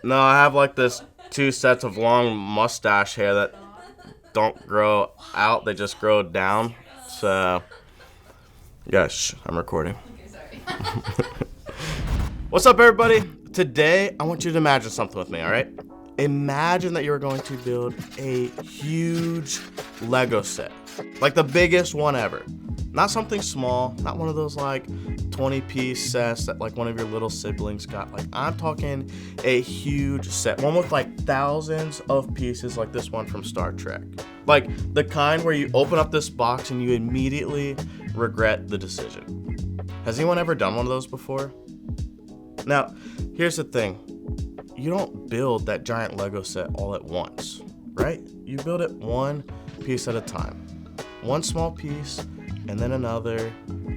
No, I have like this 2 sets of long mustache hair that don't grow out, they just grow down. So, yes, I'm recording. Okay, sorry. What's up, everybody? Today, I want you to imagine something with me, all right? Imagine that you're going to build a huge Lego set, like the biggest one ever. Not something small, not one of those like 20-piece sets that like one of your little siblings got. Like, I'm talking a huge set, one with like thousands of pieces like this one from Star Trek. Like the kind where you open up this box and you immediately regret the decision. Has anyone ever done one of those before? Now, here's the thing. You don't build that giant Lego set all at once, right? You build it one piece at a time. One small piece, and then another,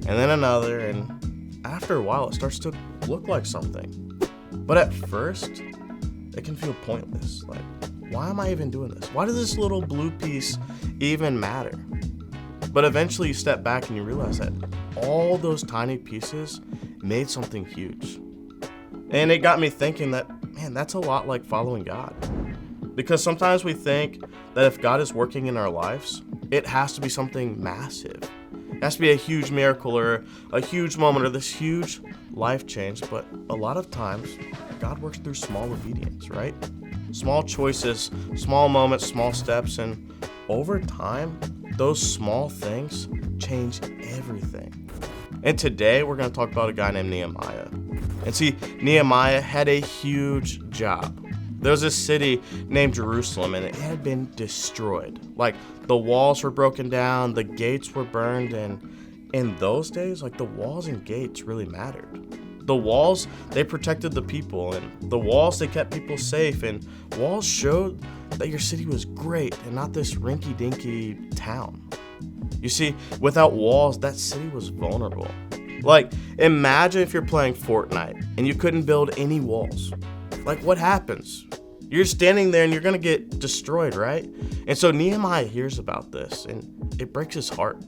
and after a while, it starts to look like something. But at first, it can feel pointless. Like, why am I even doing this? Why does this little blue piece even matter? But eventually you step back and you realize that all those tiny pieces made something huge. And it got me thinking that, man, that's a lot like following God. Because sometimes we think that if God is working in our lives, it has to be something massive. It has to be a huge miracle or a huge moment or this huge life change. But a lot of times, God works through small obedience, right? Small choices, small moments, small steps. And over time, those small things change everything. And today, we're going to talk about a guy named Nehemiah. And see, Nehemiah had a huge job. There was this city named Jerusalem, and it had been destroyed. Like, the walls were broken down, the gates were burned, and in those days, like, the walls and gates really mattered. The walls, they protected the people, and the walls, they kept people safe, and walls showed that your city was great and not this rinky-dinky town. You see, without walls, that city was vulnerable. Like, imagine if you're playing Fortnite and you couldn't build any walls. Like, what happens? You're standing there and you're gonna get destroyed, right? And so Nehemiah hears about this and it breaks his heart.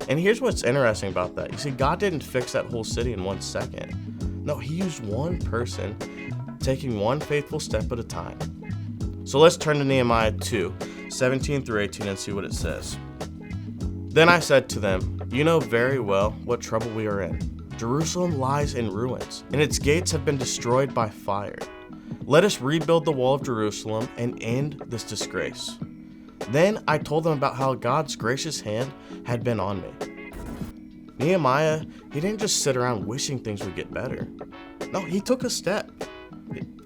And here's what's interesting about that. You see, God didn't fix that whole city in 1 second. No, he used one person taking one faithful step at a time. So let's turn to Nehemiah 2, 17 through 18 and see what it says. Then I said to them, "You know very well what trouble we are in. Jerusalem lies in ruins, and its gates have been destroyed by fire. Let us rebuild the wall of Jerusalem and end this disgrace." Then I told them about how God's gracious hand had been on me. Nehemiah, he didn't just sit around wishing things would get better. No, he took a step.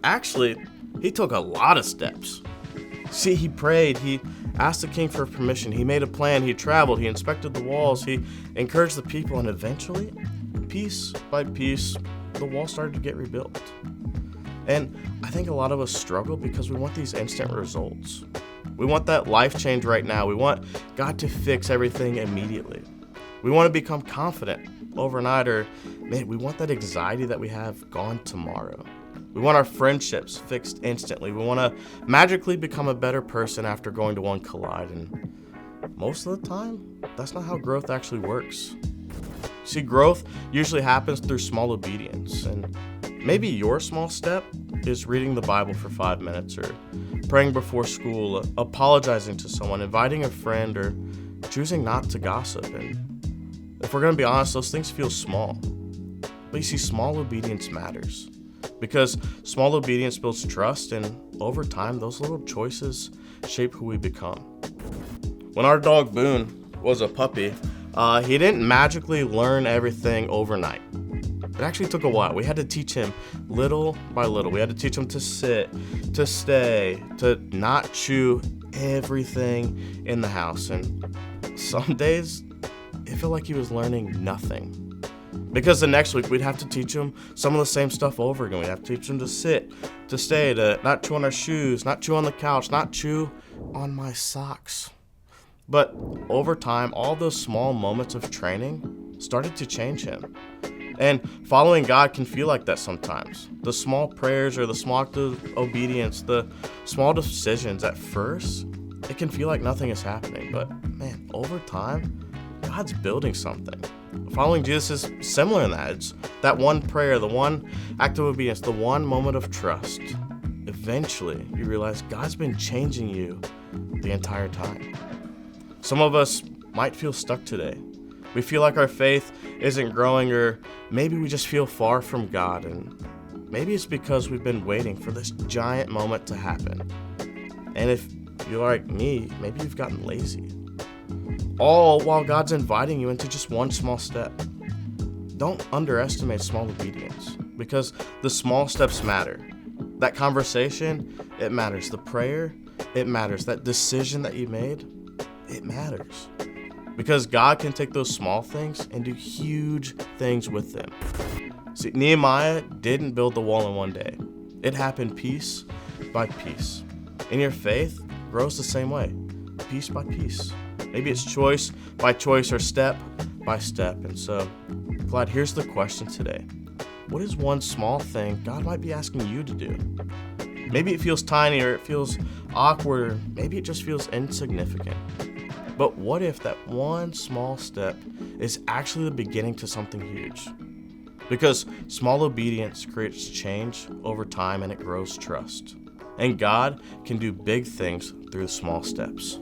Actually, he took a lot of steps. See, he prayed, he asked the king for permission, he made a plan, he traveled, he inspected the walls, he encouraged the people, and eventually, piece by piece, the wall started to get rebuilt. And I think a lot of us struggle because we want these instant results. We want that life change right now. We want God to fix everything immediately. We want to become confident overnight, or man, we want that anxiety that we have gone tomorrow. We want our friendships fixed instantly. We want to magically become a better person after going to one collide. And most of the time, that's not how growth actually works. See, growth usually happens through small obedience. And maybe your small step is reading the Bible for 5 minutes, or praying before school, apologizing to someone, inviting a friend, or choosing not to gossip. And if we're going to be honest, those things feel small. But you see, small obedience matters. Because small obedience builds trust, and over time, those little choices shape who we become. When our dog Boone was a puppy, he didn't magically learn everything overnight. It actually took a while. We had to teach him little by little. We had to teach him to sit, to stay, to not chew everything in the house. And some days, it felt like he was learning nothing. Because the next week, we'd have to teach him some of the same stuff over again. We'd have to teach him to sit, to stay, to not chew on our shoes, not chew on the couch, not chew on my socks. But over time, all those small moments of training started to change him. And following God can feel like that sometimes. The small prayers or the small act of obedience, the small decisions, at first, it can feel like nothing is happening. But man, over time, God's building something. Following Jesus is similar in that. It's that one prayer, the one act of obedience, the one moment of trust. eventually you realize God's been changing you the entire time. Some of us might feel stuck today. We feel like our faith isn't growing, or maybe we just feel far from God, and maybe it's because we've been waiting for this giant moment to happen. And if you're like me, maybe you've gotten lazy. All while God's inviting you into just one small step. Don't underestimate small obedience, because the small steps matter. That conversation, it matters. The prayer, it matters. That decision that you made, it matters. Because God can take those small things and do huge things with them. See, Nehemiah didn't build the wall in one day. It happened piece by piece. And your faith grows the same way, piece by piece. Maybe it's choice by choice or step by step. And so, Clyde, here's the question today. What is one small thing God might be asking you to do? Maybe it feels tiny, or it feels awkward, or maybe it just feels insignificant. But what if that one small step is actually the beginning to something huge? Because small obedience creates change over time, and it grows trust. And God can do big things through small steps.